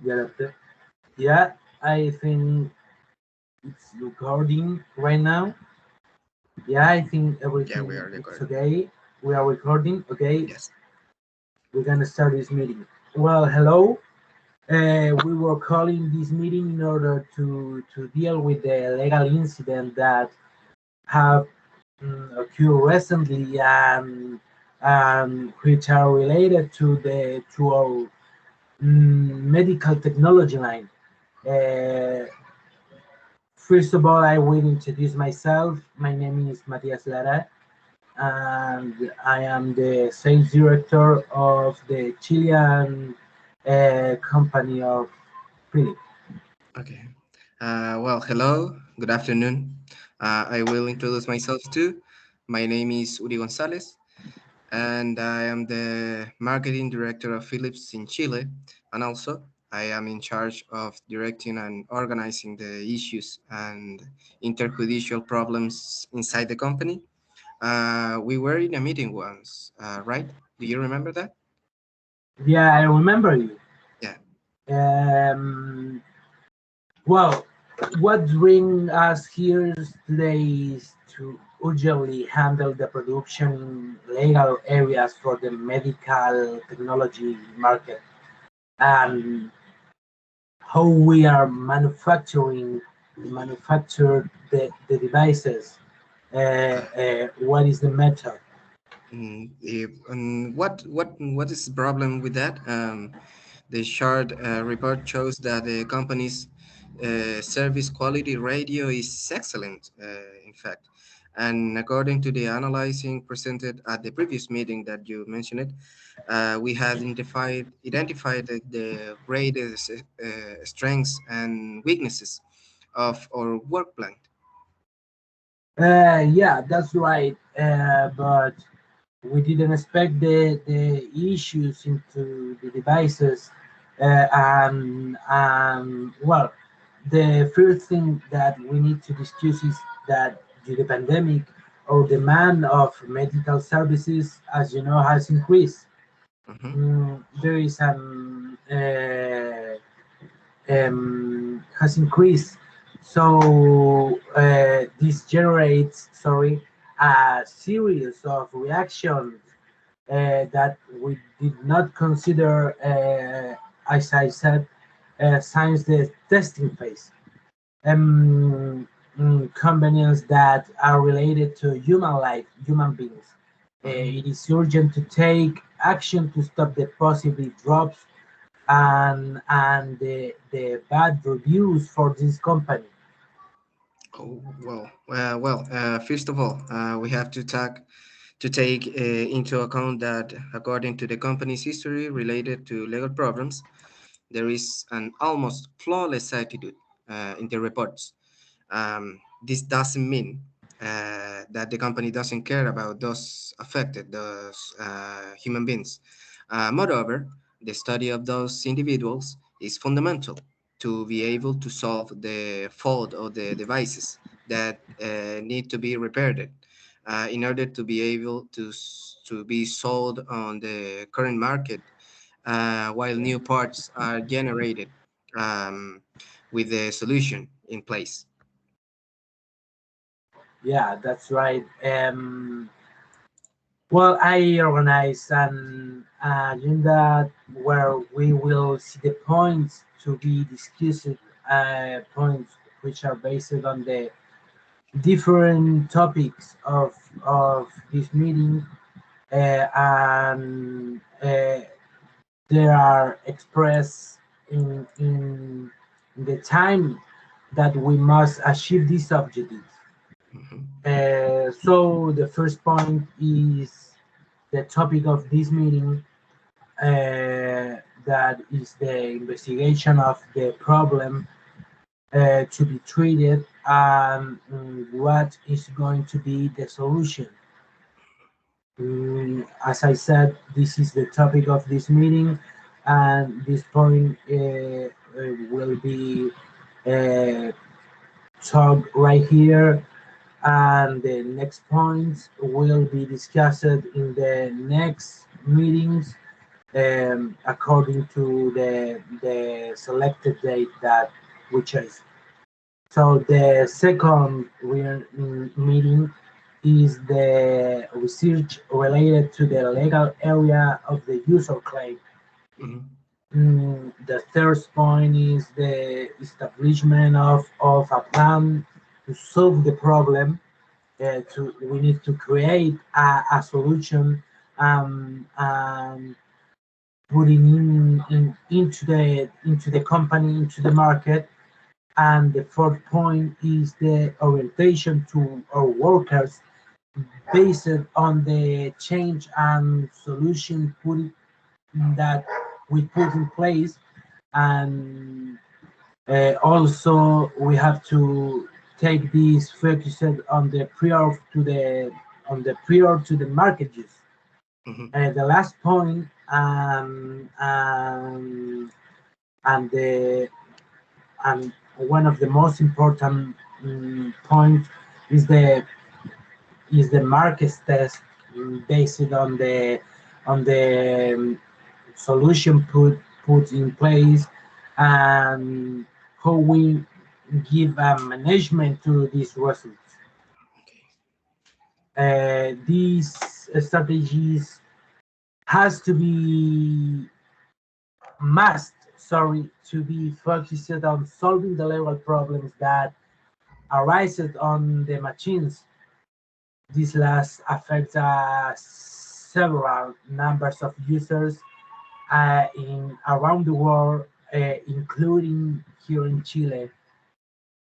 Yeah, I think it's recording right now. Yeah, I think Yeah, we everything are it's recording. okay. We are recording. Okay, Yes. we're gonna start this meeting. Well, hello. We were calling this meeting in order to deal with the legal incident that have occurred recently and which are related to our medical technology line. Uh, First of all, I will introduce myself. My name is Matias Lara, and I am the sales director of the Chilean company of Philip. Okay. Well, hello. Good afternoon. I will introduce myself too. My name is Uri Gonzalez, and I am the marketing director of Philips in Chile. And also, I am in charge of directing and organizing the issues and interjudicial problems inside the company. We were in a meeting once, right? Do you remember that? Yeah, I remember you. Yeah. Um, well, what brings us here today is to urgently handle the production in legal areas for the medical technology market and how we are manufacture the devices. What is the method? What is the problem with that? The short report shows that the company's service quality radio is excellent, in fact. And according to the analyzing presented at the previous meeting that you mentioned, we had identified the greatest strengths and weaknesses of our work plan. Yeah, that's right. But we didn't expect the issues into the devices. Well, the first thing that we need to discuss is that due to the pandemic, our demand of medical services, as you know, has increased. Mhm. There is has increased. So this generates, sorry, a series of reactions that we did not consider, as I said, since the testing phase. Convenience that are related to human life, human beings. Mhm. It is urgent to take action to stop the possible drops and the bad reviews for this company. Oh, first of all, we have to take into account that according to the company's history related to legal problems, there is an almost flawless attitude in the reports. This doesn't mean that the company doesn't care about those affected, those human beings. Moreover, the study of those individuals is fundamental to be able to solve the fault of the devices that need to be repaired in order to be able to be sold on the current market while new parts are generated um, with the solution in place. Yeah, that's right. Well, I organized an agenda where we will see the points to be discussed, points which are based on the different topics of this meeting, and they are expressed in the time that we must achieve these objectives. Mhm. So the first point is the topic of this meeting, that is the investigation of the problem to be treated and what is going to be the solution. As I said, this is the topic of this meeting, and this point will be uh, talked right here, and the next points will be discussed in the next meetings according to the selected date that we chose. So the second meeting is the research related to the legal area of the user claim. Mhm. The third point is the establishment of a plan to solve the problem. We need to create a solution and putting into the company, into the market. And the fourth point is the orientation to our workers based on the change and solution that we put in place. And also we have to take this focused on the prior to the market use. Mhm. The last point, and the and one of the most important points is the market test, based on the solution put in place, and how we give a management to these results. Okay. These strategies has to be must sorry to be focused on solving the level problems that arises on the machines. This last affects several numbers of users in around the world, including here in Chile,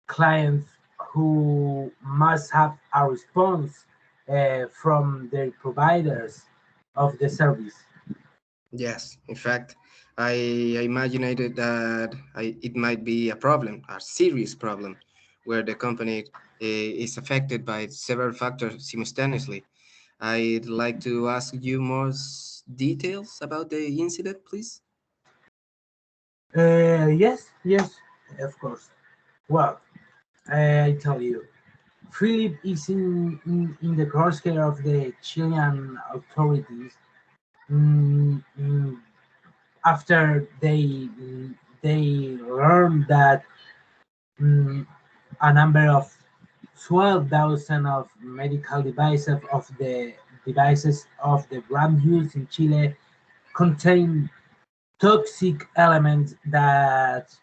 clients who must have a response from their providers of the service. Yes, in fact, I imagined that it might be a problem, a serious problem, where the company is affected by several factors simultaneously. I'd like to ask you more details about the incident, please. Yes, of course. Well, I tell you, Philip is in the crosshair of the Chilean authorities, after they learned that mm, a number of 12,000 of medical devices of the brand used in Chile contain toxic elements that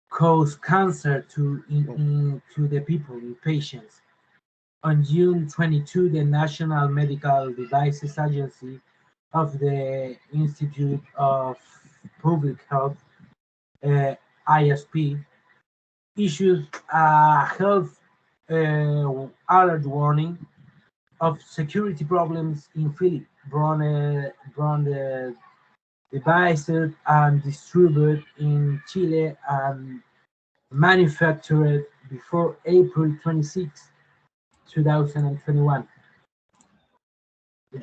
cause cancer Oh, to the people, in patients. On June 22, the National Medical Devices Agency of the Institute of Public Health, uh, ISP, issued a health alert warning of security problems in Philip branded devices and distributed in Chile and manufactured before April 26, 2021.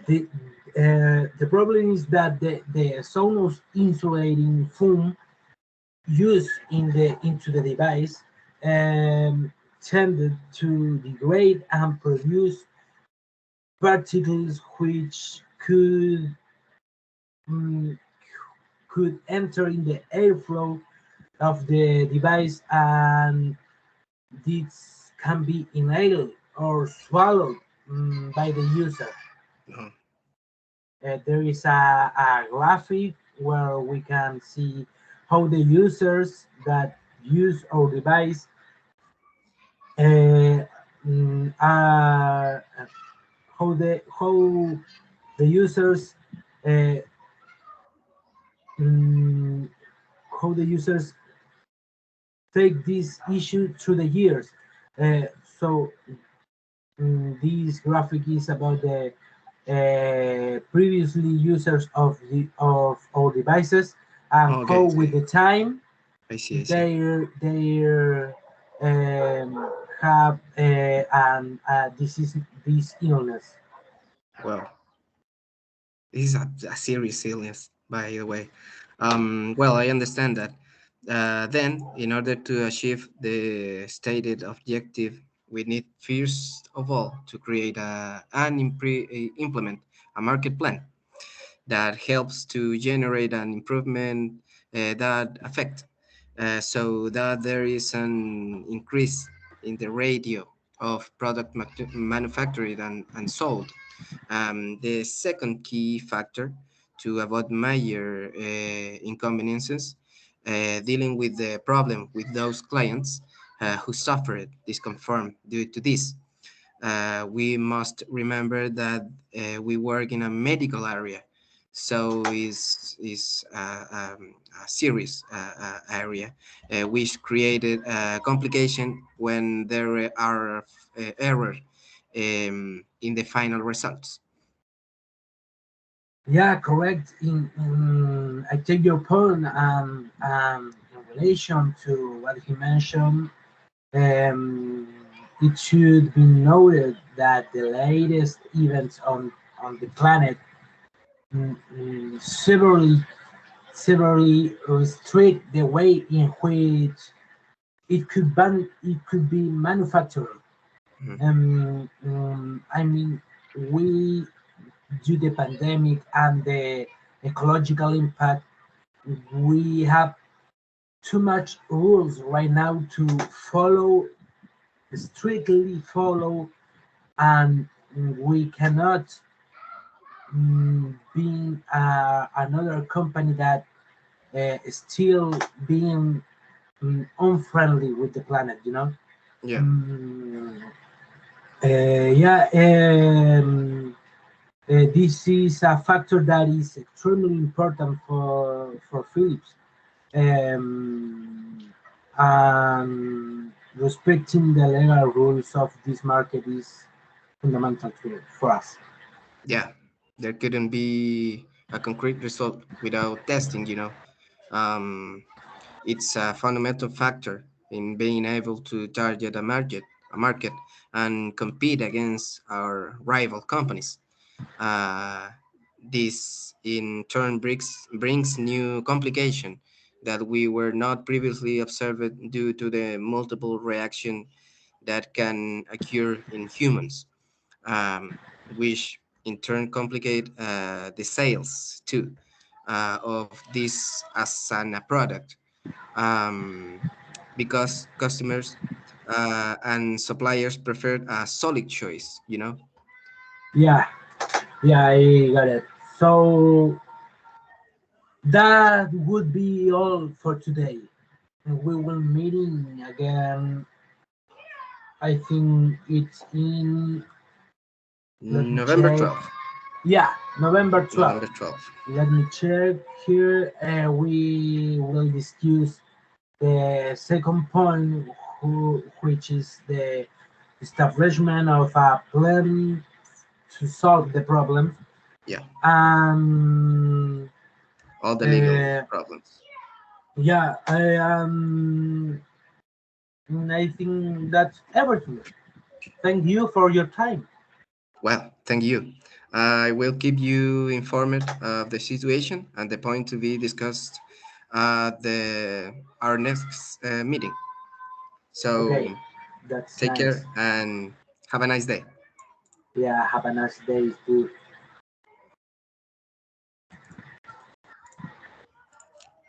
The problem is that the Sonos insulating foam used into the device tended to degrade and produce particles which mm, could enter in the airflow of the device, and this can be inhaled or swallowed by the user. no. There is a graphic where we can see how the users that use our device uh, are how the users uh, mm, how the users take this issue through the years. So this graphic is about the previously users of our devices, and Okay, how I with see. the time I see. I see. they have an this illness. Well, this is a serious illness, by the way. Well, I understand that. Then, in order to achieve the stated objective, we need first of all to create and implement a market plan. that helps to generate an improvement that affect so that there is an increase in the ratio of product manufactured and sold. The second key factor to avoid major inconveniences dealing with the problem with those clients who suffered discomfort due to this. We must remember that we work in a medical area, so is a serious area, which created a complication when there are error in the final results. Yeah, correct. I take your point, in relation to what he mentioned. Um, it should be noted that the latest events on the planet severely restrict the way in which it could be manufactured. Mhm. I mean, we due the pandemic and the ecological impact, we have too much rules right now to follow, strictly follow, and we cannot being another company that is still being unfriendly with the planet, you know. Yeah, Um, yeah, this is a factor that is extremely important for Philips. Um, and respecting the legal rules of this market is fundamental for us. yeah. There couldn't be a concrete result without testing, you know. Um, it's a fundamental factor in being able to target a market and compete against our rival companies. Uh, this in turn brings new complication that we were not previously observed due to the multiple reaction that can occur in humans, which in turn complicate the sales too of this as a product, um, because customers and suppliers prefer a solid choice, you know. Yeah, yeah, I got it. So that would be all for today. We will meeting again. I think it's in. Let me November check. 12th. Yeah, November November 12th. 12th. Let me check here. We will discuss the second point, which is the establishment of a plan to solve the problem. Yeah, And all the legal uh, problems. yeah, I think that's everything. Thank you for your time. Well, thank you. I will keep you informed of the situation and the point to be discussed at the our next meeting. Okay, So that's take nice. care and have a nice day. Yeah, have a nice day too.